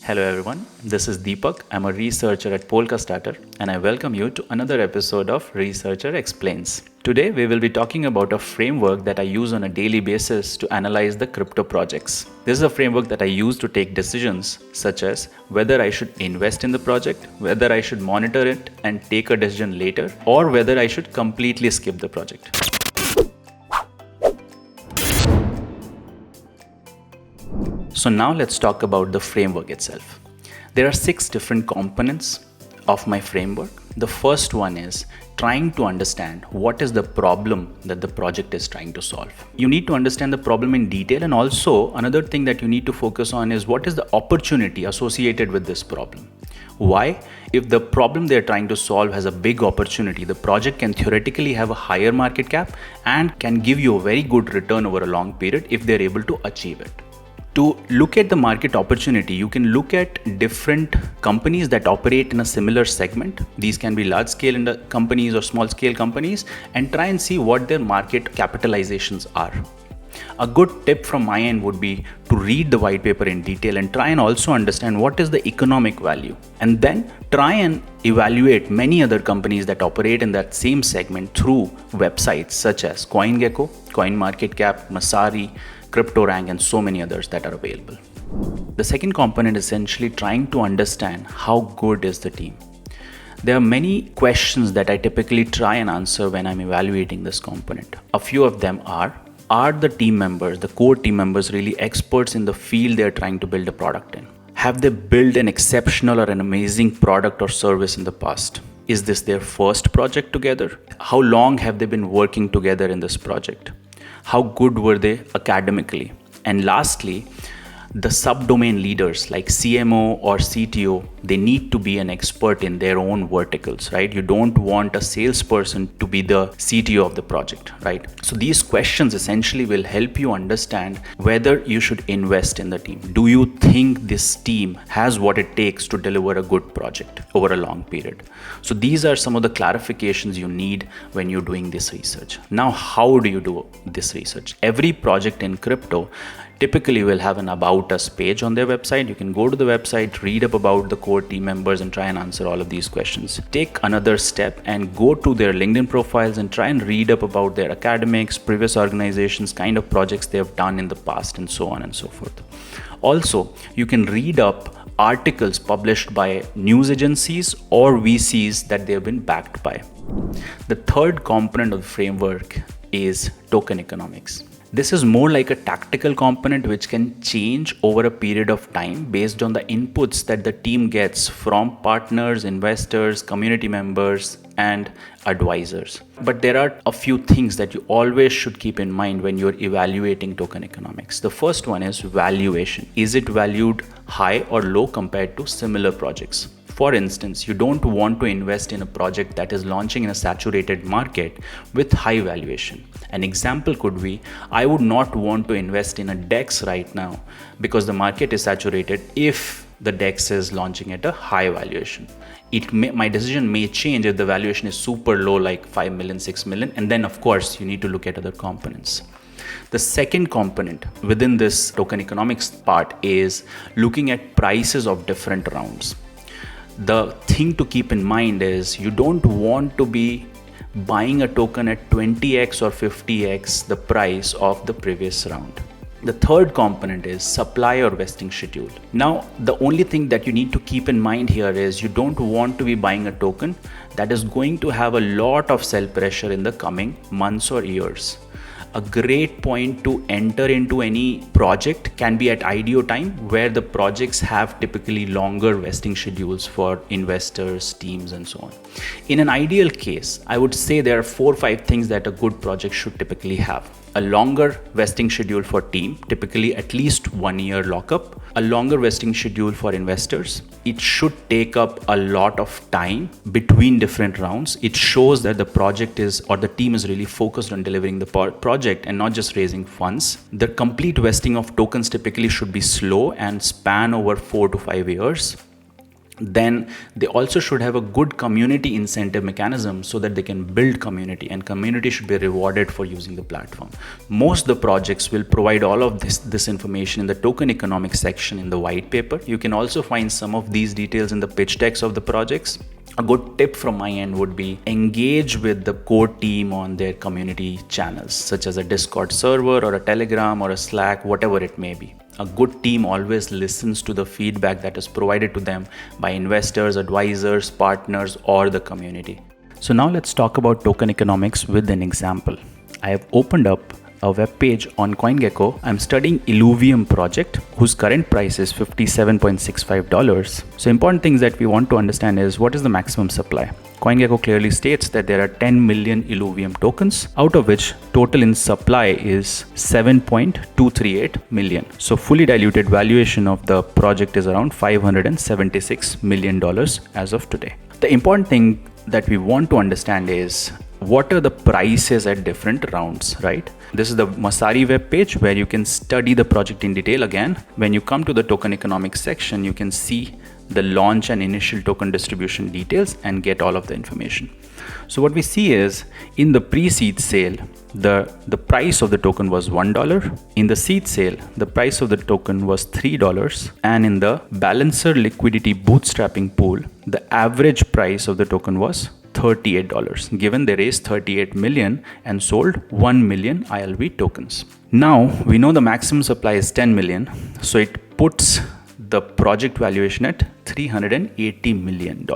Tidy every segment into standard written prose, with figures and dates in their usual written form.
Hello everyone, this is Deepak. I'm a researcher at Polkastarter and I welcome you to another episode of Researcher Explains. Today we will be talking about a framework that I use on a daily basis to analyze the crypto projects. This is a framework that I use to take decisions such as whether I should invest in the project, whether I should monitor it and take a decision later, or whether I should completely skip the project. So now let's talk about the framework itself. There are 6 different components of my framework. The first one is trying to understand what is the problem that the project is trying to solve. You need to understand the problem in detail, and also another thing that you need to focus on is what is the opportunity associated with this problem. Why? If the problem they're trying to solve has a big opportunity, the project can theoretically have a higher market cap and can give you a very good return over a long period if they're able to achieve it. To look at the market opportunity, you can look at different companies that operate in a similar segment. These can be large scale companies or small scale companies, and try and see what their market capitalizations are. A good tip from my end would be to read the white paper in detail and try and also understand what is the economic value, and then try and evaluate many other companies that operate in that same segment through websites such as CoinGecko, CoinMarketCap, Masari, CryptoRank, and so many others that are available. The second component is essentially trying to understand how good is the team. There are many questions that I typically try and answer when I'm evaluating this component. A few of them are the team members, the core team members, really experts in the field they're trying to build a product in? Have they built an exceptional or an amazing product or service in the past? Is this their first project together? How long have they been working together in this project? How good were they academically? And lastly, the subdomain leaders like CMO or CTO, they need to be an expert in their own verticals, right? You don't want a salesperson to be the CTO of the project, right? So these questions essentially will help you understand whether you should invest in the team. Do you think this team has what it takes to deliver a good project over a long period? So these are some of the clarifications you need when you're doing this research. Now, how do you do this research? Every project in crypto typically will have an About Us page on their website. You can go to the website, read up about the core team members, and try and answer all of these questions. Take another step and go to their LinkedIn profiles and try and read up about their academics, previous organizations, kind of projects they have done in the past, and so on and so forth. Also, you can read up articles published by news agencies or VCs that they have been backed by. The third component of the framework is token economics. This is more like a tactical component which can change over a period of time based on the inputs that the team gets from partners, investors, community members, and advisors. But there are a few things that you always should keep in mind when you're evaluating token economics. The first one is valuation. Is it valued high or low compared to similar projects? For instance, you don't want to invest in a project that is launching in a saturated market with high valuation. An example could be, I would not want to invest in a DEX right now because the market is saturated if the DEX is launching at a high valuation. My decision may change if the valuation is super low, like 5 million, 6 million, and then of course you need to look at other components. The second component within this token economics part is looking at prices of different rounds. The thing to keep in mind is you don't want to be buying a token at 20x or 50x the price of the previous round. The third component is supply or vesting schedule. Now, the only thing that you need to keep in mind here is you don't want to be buying a token that is going to have a lot of sell pressure in the coming months or years. A great point to enter into any project can be at IDO time, where the projects have typically longer vesting schedules for investors, teams, and so on. In an ideal case, I would say there are 4 or 5 things that a good project should typically have. A longer vesting schedule for team, typically at least 1 year lockup. A longer vesting schedule for investors. It should take up a lot of time between different rounds. It shows that the project is, or the team is really focused on delivering the project and not just raising funds. The complete vesting of tokens typically should be slow and span over 4 to 5 years. then they also should have a good community incentive mechanism so that they can build community, and community should be rewarded for using the platform. Most of the projects will provide all of this information in the token economics section in the white paper. You can also find some of these details in the pitch decks of the projects. A good tip from my end would be engage with the core team on their community channels, such as a Discord server or a Telegram or a Slack, whatever it may be. A good team always listens to the feedback that is provided to them by investors, advisors, partners, or the community. So now let's talk about token economics with an example. I have opened up a web page on CoinGecko. I'm studying illuvium project whose current price is $57.65. So important things that we want to understand is what is the maximum supply. CoinGecko clearly states that there are 10 million illuvium tokens, out of which total in supply is 7.238 million. So fully diluted valuation of the project is around $576 million as of today. The important thing that we want to understand is what are the prices at different rounds, right? This is the Messari web page where you can study the project in detail. Again, when you come to the token economics section, you can see the launch and initial token distribution details and get all of the information. So what we see is in the pre-seed sale, the price of the token was $1. In the seed sale, the price of the token was $3. And in the balancer liquidity bootstrapping pool, the average price of the token was $38, given they raised 38 million and sold 1 million ILV tokens. Now we know the maximum supply is 10 million, so it puts the project valuation at $380 million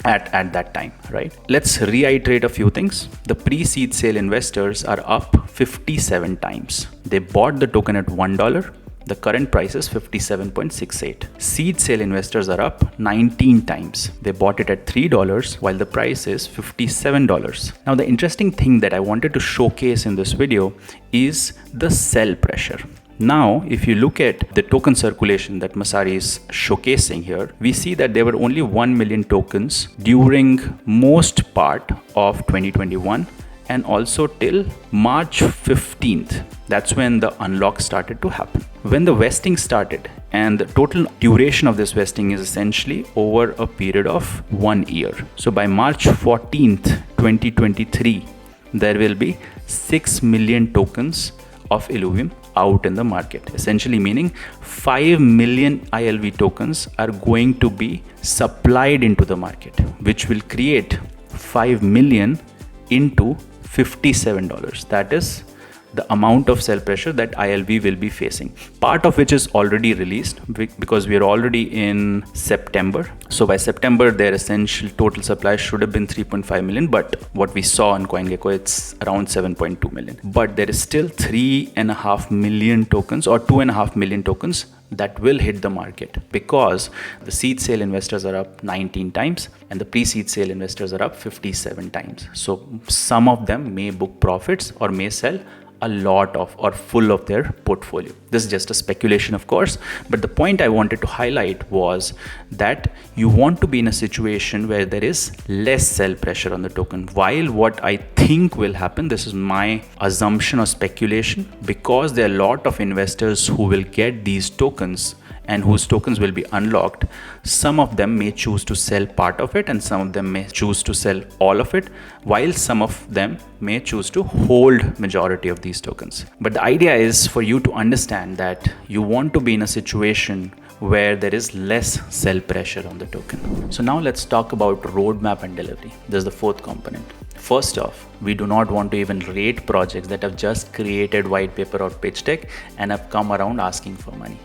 at that time, right? Let's reiterate a few things. The pre-seed sale investors are up 57 times. They bought the token at $1. The current price is 57.68. Seed sale investors are up 19 times. They bought it at $3 while the price is $57. Now the interesting thing that I wanted to showcase in this video is the sell pressure. Now, if you look at the token circulation that Messari is showcasing here, we see that there were only 1 million tokens during most part of 2021 and also till March 15th. That's when the unlock started to happen. When the vesting started, and the total duration of this vesting is essentially over a period of 1 year. So by March 14th, 2023, there will be 6 million tokens of illuvium out in the market, essentially meaning 5 million ILV tokens are going to be supplied into the market, which will create 5 million into $57. That is the amount of sell pressure that ILV will be facing, part of which is already released because we are already in September. So by September, their essential total supply should have been 3.5 million, but what we saw on CoinGecko, it's around 7.2 million. But there is still 3.5 million tokens or 2.5 million tokens that will hit the market because the seed sale investors are up 19 times and the pre-seed sale investors are up 57 times. So some of them may book profits or may sell a lot of or full of their portfolio. This is just a speculation, of course, but the point I wanted to highlight was that you want to be in a situation where there is less sell pressure on the token. While what I think will happen, this is my assumption or speculation, because there are a lot of investors who will get these tokens and whose tokens will be unlocked, some of them may choose to sell part of it and some of them may choose to sell all of it, while some of them may choose to hold majority of these tokens. But the idea is for you to understand that you want to be in a situation where there is less sell pressure on the token. So now let's talk about roadmap and delivery. This is the fourth component. First off, we do not want to even rate projects that have just created white paper or pitch deck and have come around asking for money.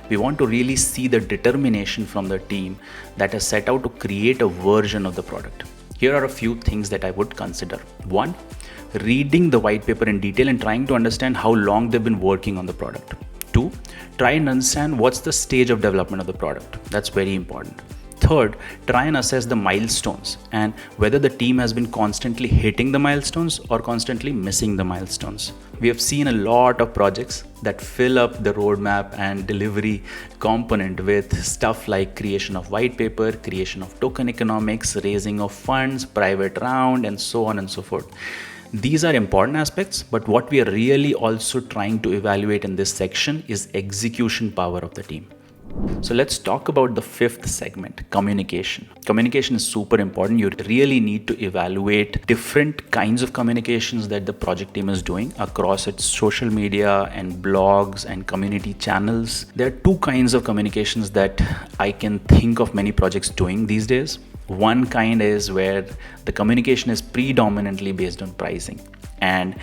We want to really see the determination from the team that has set out to create a version of the product. Here are a few things that I would consider. One, reading the white paper in detail and trying to understand how long they've been working on the product. Two, try and understand what's the stage of development of the product. That's very important. Third, try and assess the milestones and whether the team has been constantly hitting the milestones or constantly missing the milestones. We have seen a lot of projects that fill up the roadmap and delivery component with stuff like creation of white paper, creation of token economics, raising of funds, private round, and so on and so forth. These are important aspects, but what we are really also trying to evaluate in this section is execution power of the team. So let's talk about the fifth segment, communication. Communication is super important. You really need to evaluate different kinds of communications that the project team is doing across its social media and blogs and community channels. There are two kinds of communications that I can think of many projects doing these days. One kind is where the communication is predominantly based on pricing, and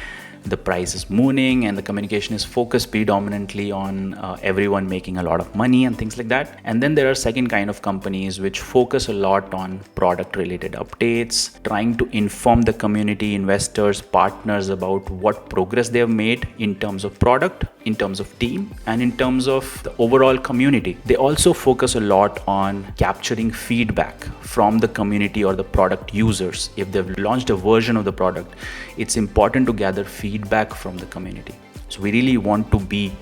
the price is mooning, and the communication is focused predominantly on everyone making a lot of money and things like that. And then there are second kind of companies which focus a lot on product related updates, trying to inform the community, investors, partners about what progress they have made in terms of product, in terms of team, and in terms of the overall community. They also focus a lot on capturing feedback from the community or the product users. If they've launched a version of the product, it's important to gather feedback from the community. So we really want to be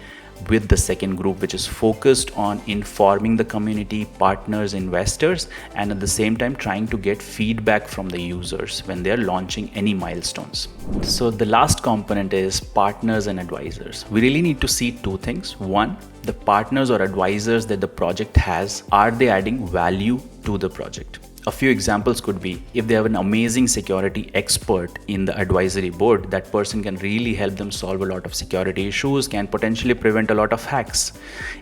with the second group, which is focused on informing the community, partners, investors, and at the same time trying to get feedback from the users when they're launching any milestones. So the last component is partners and advisors. We really need to see two things. One, the partners or advisors that the project has, are they adding value to the project? A few examples could be, if they have an amazing security expert in the advisory board, that person can really help them solve a lot of security issues, can potentially prevent a lot of hacks.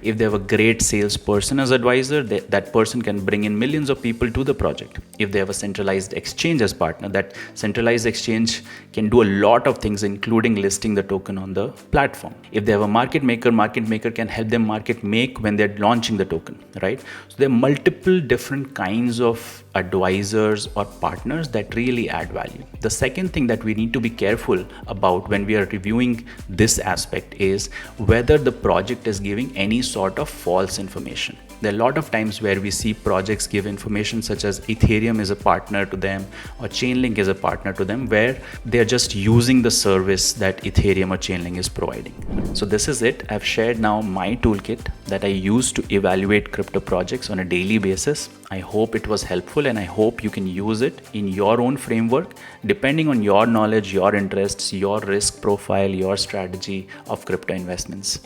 If they have a great salesperson as advisor, that person can bring in millions of people to the project. If they have a centralized exchange as partner, that centralized exchange can do a lot of things, including listing the token on the platform. If they have a market maker can help them market make when they're launching the token, right? So there are multiple different kinds of advisors or partners that really add value. The second thing that we need to be careful about when we are reviewing this aspect is whether the project is giving any sort of false information. There are a lot of times where we see projects give information such as Ethereum is a partner to them or Chainlink is a partner to them, where they're just using the service that Ethereum or Chainlink is providing. So this is it. I've shared now my toolkit that I use to evaluate crypto projects on a daily basis. I hope it was helpful, and I hope you can use it in your own framework depending on your knowledge, your interests, your risk profile, your strategy of crypto investments.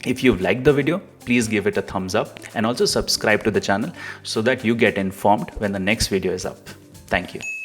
If you've liked the video, please give it a thumbs up and also subscribe to the channel so that you get informed when the next video is up. Thank you.